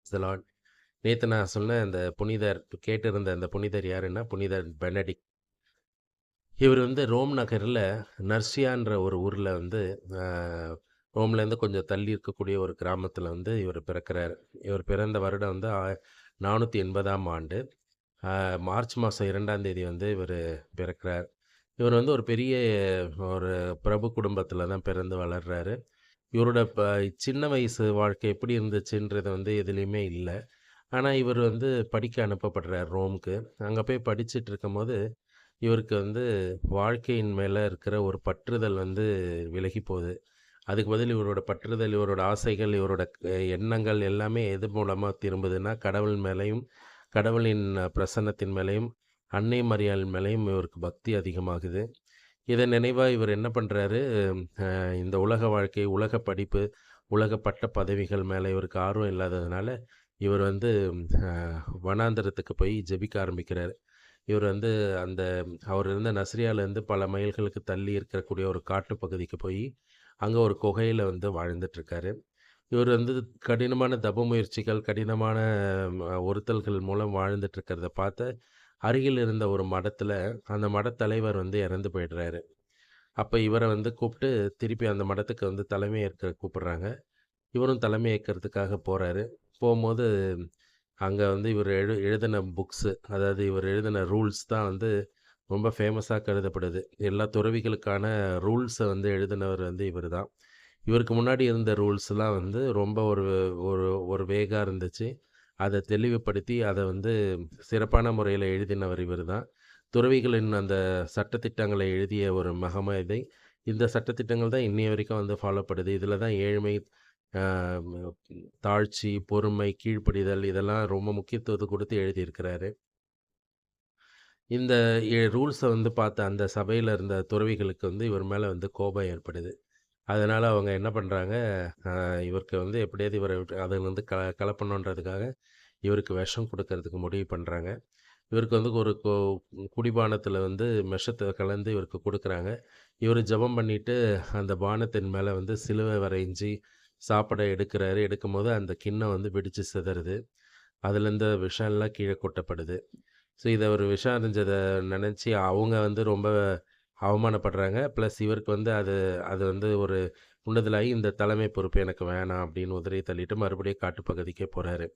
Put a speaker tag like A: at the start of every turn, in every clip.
A: த Lord. நேத்து நான் சொன்ன அந்த புனிதர் கேட்டிருந்த அந்த புனிதர் யாருன்னா, புனிதர் பெனடிக்ட். இவர் வந்து ரோம் நகர்ல நர்சியான்ற ஒரு ஊர்ல வந்து அ ரோம்லேருந்து கொஞ்சம் தள்ளி இருக்கக்கூடிய ஒரு கிராமத்தில வந்து இவர் பிறக்கிறாரு. இவர் பிறந்த வருடம் வந்து 480ஆம் ஆண்டு. மார்ச் மாதம் 2ஆம் தேதி வந்து இவரு பிறக்கிறார். இவர் வந்து ஒரு பெரிய ஒரு பிரபு குடும்பத்தில தான் பிறந்து வளர்றாரு. இவரோட சின்ன வயசு வாழ்க்கை எப்படி இருந்துச்சுன்றது வந்து எதுலயுமே இல்ல. ஆனா, இவர் வந்து படிக்க அனுப்பப்படுறார் ரோம்க்கு. அங்க போய் படிச்சுட்டு இருக்கும்போது, இவருக்கு வந்து வாழ்க்கையின் மேல இருக்கிற ஒரு பற்றுதல் வந்து விலகி போகுது. அதுக்கு பதில் இவரோட பற்றுதல், இவரோட ஆசைகள், இவரோட எண்ணங்கள் எல்லாமே எது மூலமா திரும்புதுன்னா, கடவுள் மேலயும், கடவுளின் பிரசன்னத்தின் மேலயும், அன்னை மரியாள் மேலயும் இவருக்கு பக்தி அதிகமாகுது. இதன் நினைவா இவர் என்ன பண்றாரு, இந்த உலக வாழ்க்கை, உலக படிப்பு, உலக பட்ட பதவிகள் மேல இவருக்கு ஆர்வம் இல்லாததுனால, இவர் வந்து அ வனாந்தரத்துக்கு போய் ஜெபிக்க ஆரம்பிக்கிறாரு. இவர் வந்து அந்த அவர் இருந்த நஸ்ரியாலேருந்து பல மைல்களுக்கு தள்ளி இருக்கக்கூடிய ஒரு காட்டுப் பகுதிக்கு போயி, அங்க ஒரு குகையில வந்து வாழ்ந்துட்டுருக்காரு. இவர் வந்து கடினமான தப முயற்சிகள், கடினமான ஒருத்தல்கள் மூலம் வாழ்ந்துட்டு இருக்கிறத பார்த்து, அருகில் இருந்த ஒரு மடத்துல, அந்த மடத் தலைவர் வந்து இறந்து போயிடுறாரு. அப்ப இவர வந்து கூப்ட்டு, திருப்பி அந்த மடத்துக்கு வந்து தலைமை ஏற்க கூப்பிடுறாங்க. இவரும் தலைமை ஏற்கறதுக்காக போறாரு. போம்போது, அங்க வந்து இவர் எழுதின புக்ஸு, அதாவது இவர் எழுதின ரூல்ஸ் தான் வந்து ரொம்ப ஃபேமஸா கருதப்படுது. எல்லா துறவிகளுக்கான ரூல்ஸ வந்து எழுதினவர் வந்து இவரு தான். இவருக்கு முன்னாடி இருந்த ரூல்ஸ்லாம் வந்து ரொம்ப ஒரு ஒரு ஒரு வேகா இருந்துச்சு. அத தெளிவுபடுத்தி, அத வந்து சிறப்பான முறையில எழுதினவர் இவரு தான். துறவிகளின் அந்த சட்டதிட்டங்களை எழுதிய ஒரு மகமேதை. இந்த சட்டதிட்டங்கள் தான் இன்னைய வரைக்கும் வந்து ஃபாலோப்படுது. இதில தான் ஏழ்மை, அ தாழ்ச்சி, பொறுமை, கீழ்ப்படிதல் இதெல்லாம் ரொம்ப முக்கியத்துவத்த குடுத்து எழுதியிருக்கிறாரு. இந்த ரூல்ஸ வந்து பார்த்த அந்த சபையில இருந்த துறவிகளுக்கு வந்து இவர் மேல வந்து கோபம் ஏற்படுது. அதனால அவங்க என்ன பண்றாங்க, இவருக்கு வந்து எப்படியாவது இவர அதிலருந்து கலப்பணுன்றதுக்காக இவருக்கு விஷம் குடுக்கறதுக்கு முடிவு பண்றாங்க. இவருக்கு வந்து ஒரு குடிபானத்தில வந்து விஷத்த கலந்து இவருக்கு குடுக்குறாங்க. இவரு ஜெபம் பண்ணிட்டு அந்த பானத்தின் மேல வந்து சிலுவை வரைஞ்சு சாப்பிட எடுக்கிறாரு. எடுக்கும்போது அந்த கிண்ணம் வந்து வெடிச்சு சிதறுது. அதுலேருந்து விஷம் எல்லாம் கீழ கொட்டப்படுது. ஸோ இத ஒரு விஷம் அருந்தத நெனச்சு அவங்க வந்து ரொம்ப அவமானப்படுறாங்க. ப்ளஸ் இவருக்கு வந்து அது அது வந்து ஒரு உண்டுதலாகி இந்த தலைமை பொறுப்பு எனக்கு வேணாம் அப்படின்னு உதறி தள்ளிட்டு மறுபடியும் காட்டுப்பகுதிக்கே போறாரு.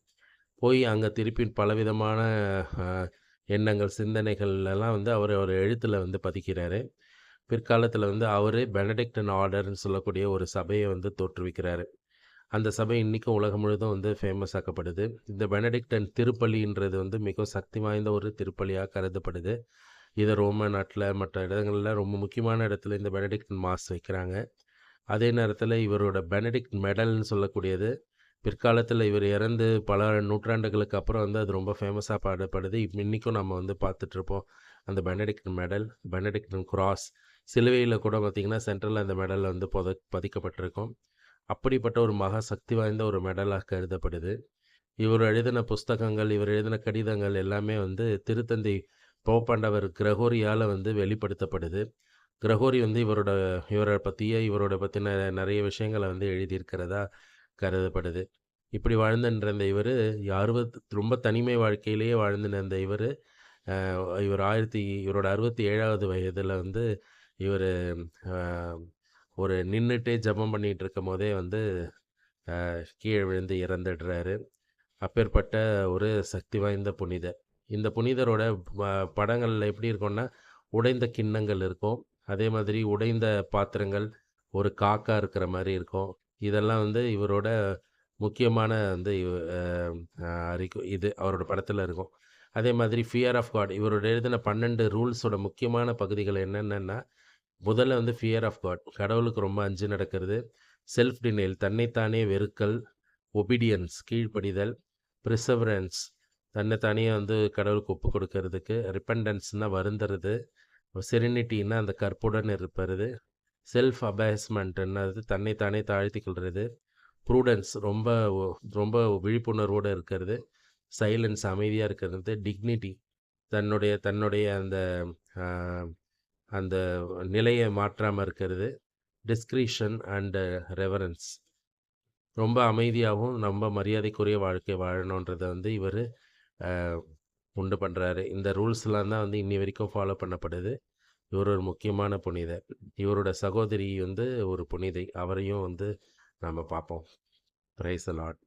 A: போய் அங்க திருப்பி பலவிதமான அ எண்ணங்கள், சிந்தனைகள் எல்லாம் வந்து அவரு ஒரு எழுத்துல வந்து பதிக்கிறாரு. பிற்காலத்துல வந்து அவரு பெனடிக்டன் ஆர்டர்ன்னு சொல்லக்கூடிய ஒரு சபைய வந்து தோற்றுவிக்கிறாரு. அந்த சபை இன்னைக்கும் உலகம் முழுதும் வந்து ஃபேமஸ் ஆக்கப்படுது. இந்த பெனடிக்டன் திருப்பலின்றது வந்து மிகவும் சக்தி வாய்ந்த ஒரு திருப்பலியா கருதப்படுது. இத ரோம நாட்ல, மற்ற இடங்கள்ல ரொம்ப முக்கியமான இடத்துல இந்த பெனடிக்டன் மாஸ் வைக்கிறாங்க. அதே நேரத்துல இவரோட பெனடிக்ட் மெடல்ன்னு சொல்லக்கூடியது, பிற்காலத்துல இவர் இறந்து பல நூற்றாண்டுகளுக்கு அப்புறம் வந்து அது ரொம்ப ஃபேமஸா பாடப்படுது. இன்னைக்கும் நம்ம வந்து பார்த்துட்ருப்போம். அந்த பெனடிக்ட் மெடல், பெனடிக்டன் கிராஸ், சிலுவையில கூட பார்த்தீங்கன்னா, சென்டர்ல அந்த மெடல் வந்து பதிக்கப்பட்டிருக்கும். அப்படிப்பட்ட ஒரு மகா சக்தி வாய்ந்த ஒரு மெடலா கருதப்படுது. இவர் எழுதின புஸ்தகங்கள், இவர் எழுதின கடிதங்கள் எல்லாமே வந்து திருத்தந்தை போப்பாண்டவர் கிரகோரியால வந்து வெளிப்படுத்தப்படுது. கிரகோரி வந்து இவர பத்திய, இவரோட பத்தின நெறைய விஷயங்கள வந்து எழுதியிருக்கிறதா கருதப்படுது. இப்படி வாழ்ந்துன்றிருந்த இவரு, 60 ரொம்ப தனிமை வாழ்க்கையிலேயே வாழ்ந்துன்னு இவரு, அ இவரோட 67வது வயதுல வந்து இவரு அ ஒரு நின்னுட்டே ஜெபம் பண்ணிட்டு இருக்கும்போதே வந்து கீழ விழுந்து இறந்துடுறாரு. அப்பேற்பட்ட ஒரு சக்தி வாய்ந்த புனிதர். இந்த புனிதரோட ப படங்கள்ல எப்படி இருக்கும்னா, உடைந்த கிண்ணங்கள் இருக்கும். அதே மாதிரி உடைந்த பாத்திரங்கள், ஒரு காக்கா இருக்கிற மாரி இருக்கும். இதெல்லாம் வந்து இவரோட முக்கியமான வந்து அ அ இது அவரோட படத்துல இருக்கும். அதே மாதிரி ஃபியர் ஆஃப் காட் இவரோட எழுதின 12 ரூல்ஸோட முக்கியமான பகுதிகள் என்னென்னன்னா, முதல்ல வந்து ஃபியர் ஆஃப் காட் கடவுளுக்கு ரொம்ப அஞ்சு நடக்கிறது. செல்ஃப் டினையல் தன்னைத்தானே வெறுக்கல். ஒபீடியன்ஸ் கீழ்ப்படிதல். பெர்செவரன்ஸ் தன்னைத்தானே வந்து கடவுளுக்கு ஒப்புக் கொடுக்கறதுக்கு. ரிப்பெண்டன்ஸ்னா வருந்துறது. செரெனிட்டின்னா அந்த கற்புடன் இருப்பது. செல்ஃப் அபேஸ்மென்ட்ன்னது தன்னைத்தானே தாழ்த்திக் கொள்றது. ப்ரூடன்ஸ் ரொம்ப விழிப்புணர்வோட இருக்கிறது. சைலன்ஸ் அமைதியா இருக்கிறது. டிக்னிட்டி தன்னுடைய தன்னுடைய அந்த அ அந்த நிலைய மாற்றாம இருக்கிறது. டிஸ்க்ரிஷன் அண்ட் ரெவரன்ஸ் ரொம்ப அமைதியாவும், ரொம்ப மரியாதைக்குரிய வாழ்க்கை வாழணுன்றத வந்து இவரு அ உண்டு பண்றாரு. இந்த ரூல்ஸ்லாம் தான் வந்து இன்னி வரைக்கும் ஃபாலோ பண்ணப்படுது. இவர் ஒரு முக்கியமான புனிதர். இவரோட சகோதரி வந்து ஒரு புனிதை. அவரையும் வந்து நாம பார்ப்போம். Praise the Lord.